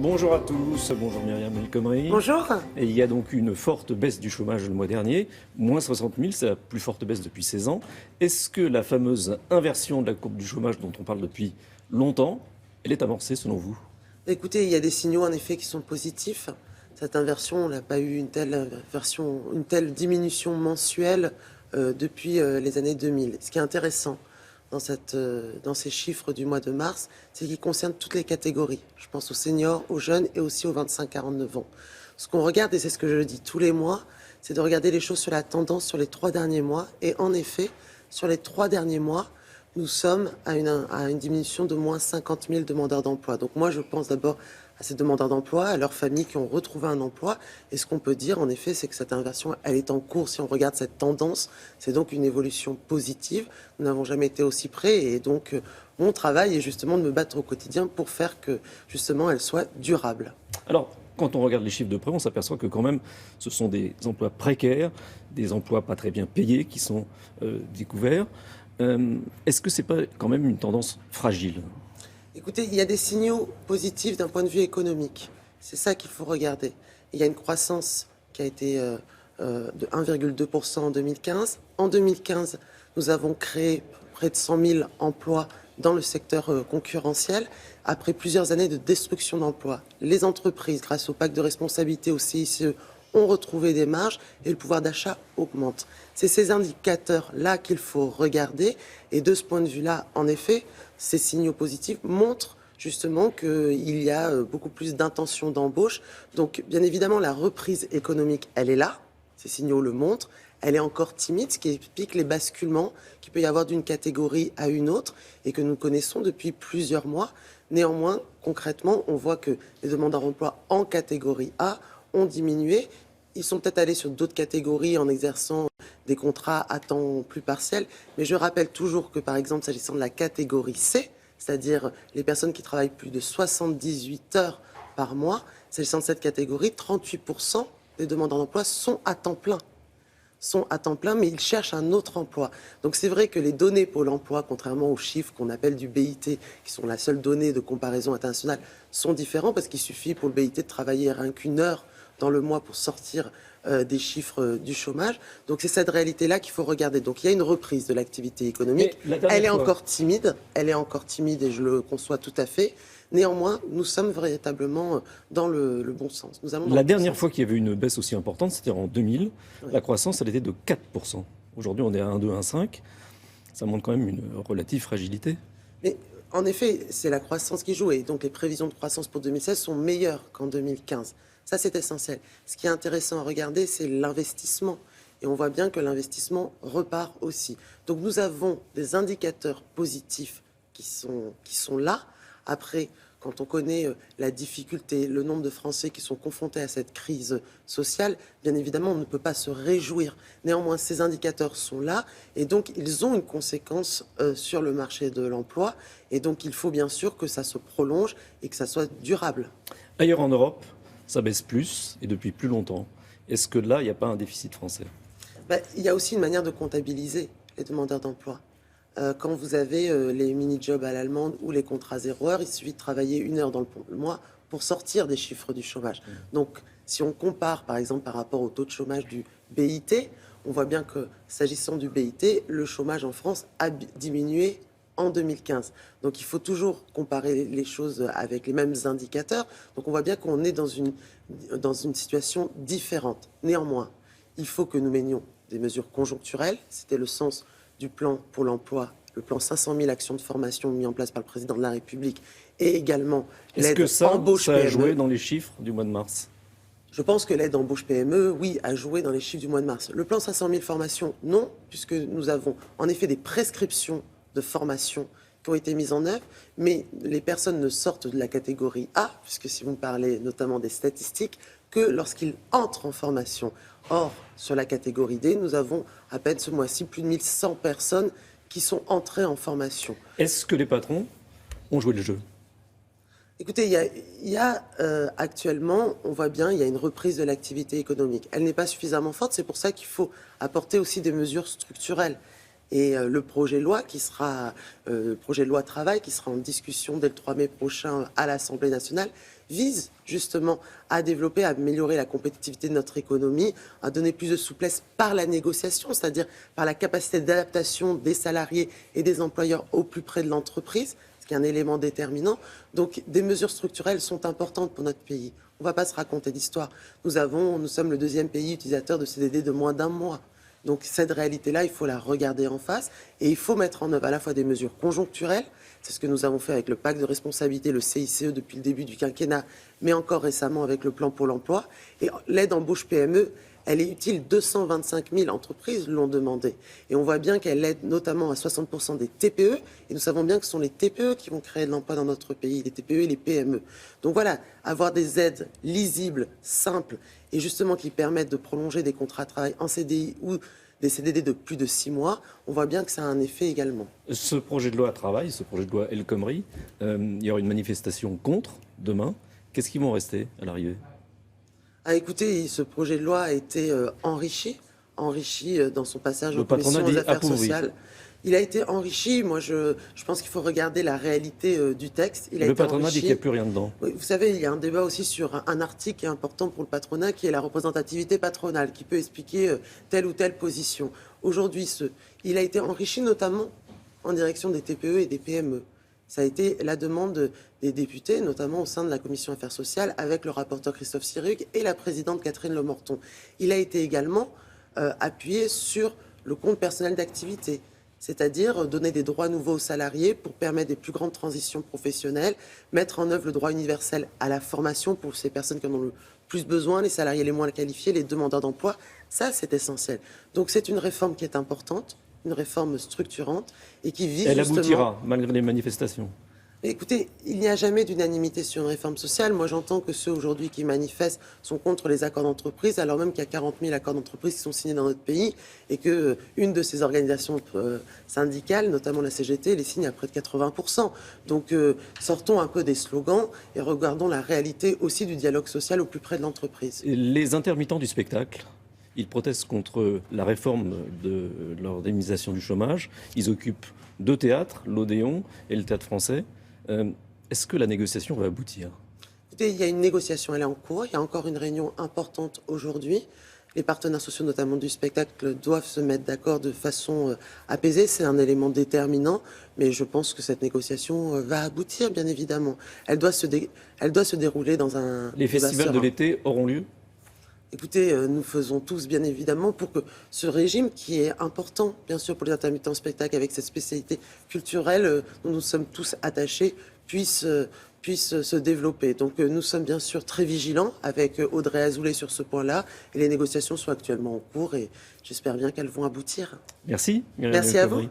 Bonjour à tous, bonjour Myriam El Khomri. Bonjour. Et il y a donc une forte baisse du chômage le mois dernier, moins 60 000, c'est la plus forte baisse depuis 16 ans. Est-ce que la fameuse inversion de la courbe du chômage dont on parle depuis longtemps, elle est amorcée selon vous? Écoutez, il y a des signaux en effet qui sont positifs. Cette inversion, on n'a pas eu une telle diminution mensuelle depuis les années 2000. Ce qui est intéressant dans ces chiffres du mois de mars, c'est qu'ils concernent toutes les catégories. Je pense aux seniors, aux jeunes et aussi aux 25-49 ans. Ce qu'on regarde, et c'est ce que je dis tous les mois, c'est de regarder les choses sur la tendance sur les 3 derniers mois. Et en effet, sur les 3 derniers mois, nous sommes à une diminution de moins 50 000 demandeurs d'emploi. Donc moi, je pense d'abord à ces demandeurs d'emploi, à leurs familles qui ont retrouvé un emploi. Et ce qu'on peut dire, en effet, c'est que cette inversion, elle est en cours. Si on regarde cette tendance, c'est donc une évolution positive. Nous n'avons jamais été aussi près. Et donc, mon travail est justement de me battre au quotidien pour faire que, justement, elle soit durable. Alors, quand on regarde les chiffres de près, on s'aperçoit que quand même, ce sont des emplois précaires, des emplois pas très bien payés qui sont découverts. Est-ce que c'est pas quand même une tendance fragile? Écoutez, il y a des signaux positifs d'un point de vue économique. C'est ça qu'il faut regarder. Il y a une croissance qui a été de 1,2% en 2015. En 2015, nous avons créé près de 100 000 emplois dans le secteur concurrentiel, après plusieurs années de destruction d'emplois. Les entreprises, grâce au pacte de responsabilité, au CICE, ont retrouvé des marges et le pouvoir d'achat augmente. C'est ces indicateurs-là qu'il faut regarder. Et de ce point de vue-là, en effet, ces signaux positifs montrent justement qu'il y a beaucoup plus d'intention d'embauche. Donc, bien évidemment, la reprise économique, elle est là. Ces signaux le montrent. Elle est encore timide, ce qui explique les basculements qu'il peut y avoir d'une catégorie à une autre et que nous connaissons depuis plusieurs mois. Néanmoins, concrètement, on voit que les demandeurs d'emploi en catégorie A ont diminué. Ils sont peut-être allés sur d'autres catégories en exerçant des contrats à temps plus partiel. Mais je rappelle toujours que, par exemple, s'agissant de la catégorie C, c'est-à-dire les personnes qui travaillent plus de 78 heures par mois, s'agissant de cette catégorie, 38% des demandeurs d'emploi sont à temps plein. Mais ils cherchent un autre emploi. Donc c'est vrai que les données Pôle emploi, contrairement aux chiffres qu'on appelle du BIT, qui sont la seule donnée de comparaison internationale, sont différents parce qu'il suffit pour le BIT de travailler rien qu'une heure dans le mois pour sortir des chiffres du chômage. Donc c'est cette réalité-là qu'il faut regarder. Donc il y a une reprise de l'activité économique. Elle est encore timide et je le conçois tout à fait. Néanmoins, nous sommes véritablement dans le bon sens. La dernière fois qu'il y avait une baisse aussi importante, c'était en 2000. Oui. La croissance, elle était de 4%. Aujourd'hui, on est à 1,2, 1,5. Ça montre quand même une relative fragilité. Mais en effet, c'est la croissance qui joue. Et donc les prévisions de croissance pour 2016 sont meilleures qu'en 2015. Ça, c'est essentiel. Ce qui est intéressant à regarder, c'est l'investissement. Et on voit bien que l'investissement repart aussi. Donc nous avons des indicateurs positifs qui sont là. Après, quand on connaît la difficulté, le nombre de Français qui sont confrontés à cette crise sociale, bien évidemment, on ne peut pas se réjouir. Néanmoins, ces indicateurs sont là et donc ils ont une conséquence sur le marché de l'emploi. Et donc, il faut bien sûr que ça se prolonge et que ça soit durable. Ailleurs en Europe, ça baisse plus et depuis plus longtemps. Est-ce que là, il n'y a pas un déficit français? Il y a aussi une manière de comptabiliser les demandeurs d'emploi. Quand vous avez les mini-jobs à l'allemande ou les contrats 0 heure, il suffit de travailler 1 heure dans le mois pour sortir des chiffres du chômage. Donc, si on compare, par exemple, par rapport au taux de chômage du BIT, on voit bien que, s'agissant du BIT, le chômage en France a diminué en 2015. Donc, il faut toujours comparer les choses avec les mêmes indicateurs. Donc, on voit bien qu'on est dans une situation différente. Néanmoins, il faut que nous menions des mesures conjoncturelles. C'était le sens du plan pour l'emploi, le plan 500 000 actions de formation mis en place par le président de la République et également l'aide embauche PME. Ça a joué dans les chiffres du mois de mars? Je pense que l'aide embauche PME, oui, a joué dans les chiffres du mois de mars. Le plan 500 000 formations, non, puisque nous avons en effet des prescriptions de formation qui ont été mises en œuvre, mais les personnes ne sortent de la catégorie A, puisque si vous me parlez notamment des statistiques, que lorsqu'ils entrent en formation. Or, sur la catégorie D, nous avons à peine ce mois-ci plus de 1100 personnes qui sont entrées en formation. Est-ce que les patrons ont joué le jeu? Écoutez, il y a actuellement, on voit bien, il y a une reprise de l'activité économique. Elle n'est pas suffisamment forte, c'est pour ça qu'il faut apporter aussi des mesures structurelles. Et le projet de loi le projet de loi travail qui sera en discussion dès le 3 mai prochain à l'Assemblée nationale vise justement à développer, à améliorer la compétitivité de notre économie, à donner plus de souplesse par la négociation, c'est-à-dire par la capacité d'adaptation des salariés et des employeurs au plus près de l'entreprise, ce qui est un élément déterminant. Donc des mesures structurelles sont importantes pour notre pays. On ne va pas se raconter d'histoire. Nous sommes le 2e pays utilisateur de CDD de moins d'1 mois. Donc cette réalité-là, il faut la regarder en face et il faut mettre en œuvre à la fois des mesures conjoncturelles, c'est ce que nous avons fait avec le pacte de responsabilité, le CICE depuis le début du quinquennat, mais encore récemment avec le plan Pôle emploi. Et l'aide embauche PME, elle est utile, 225 000 entreprises l'ont demandé. Et on voit bien qu'elle aide notamment à 60% des TPE. Et nous savons bien que ce sont les TPE qui vont créer de l'emploi dans notre pays, les TPE et les PME. Donc voilà, avoir des aides lisibles, simples, et justement qui permettent de prolonger des contrats de travail en CDI ou des CDD de plus de 6 mois, on voit bien que ça a un effet également. Ce projet de loi travail, ce projet de loi El Khomri, il y aura une manifestation contre demain. Qu'est-ce qui vont rester à l'arrivée ? Écoutez, ce projet de loi a été enrichi dans son passage en commission aux affaires appauvri. sociales. Il a été enrichi. Moi, je pense qu'il faut regarder la réalité du texte. Le patronat dit qu'il n'y a plus rien dedans. Oui, vous savez, il y a un débat aussi sur un article qui est important pour le patronat, qui est la représentativité patronale, qui peut expliquer telle ou telle position. Aujourd'hui, il a été enrichi notamment en direction des TPE et des PME. Ça a été la demande des députés, notamment au sein de la commission affaires sociales, avec le rapporteur Christophe Sirugue et la présidente Catherine Lemorton. Il a été également appuyé sur le compte personnel d'activité, c'est-à-dire donner des droits nouveaux aux salariés pour permettre des plus grandes transitions professionnelles, mettre en œuvre le droit universel à la formation pour ces personnes qui en ont le plus besoin, les salariés les moins qualifiés, les demandeurs d'emploi. Ça, c'est essentiel. Donc c'est une réforme qui est importante, une réforme structurante et qui vise Elle justement... aboutira, malgré les manifestations. Écoutez, il n'y a jamais d'unanimité sur une réforme sociale. Moi, j'entends que ceux aujourd'hui qui manifestent sont contre les accords d'entreprise, alors même qu'il y a 40 000 accords d'entreprise qui sont signés dans notre pays et qu'une de ces organisations syndicales, notamment la CGT, les signe à près de 80%. Donc, sortons un peu des slogans et regardons la réalité aussi du dialogue social au plus près de l'entreprise. Les intermittents du spectacle, ils protestent contre la réforme de l'indemnisation du chômage. Ils occupent 2 théâtres, l'Odéon et le Théâtre Français. Est-ce que la négociation va aboutir ? Écoutez, il y a une négociation, elle est en cours. Il y a encore une réunion importante aujourd'hui. Les partenaires sociaux, notamment du spectacle, doivent se mettre d'accord de façon apaisée. C'est un élément déterminant, mais je pense que cette négociation va aboutir, bien évidemment. Elle doit se dérouler dans un... Les festivals de l'été auront lieu ? Écoutez, nous faisons tous, bien évidemment, pour que ce régime, qui est important, bien sûr, pour les intermittents de spectacle, avec cette spécialité culturelle dont nous sommes tous attachés, puisse se développer. Donc nous sommes bien sûr très vigilants avec Audrey Azoulay sur ce point-là, et les négociations sont actuellement en cours, et j'espère bien qu'elles vont aboutir. Merci. Merci à vous.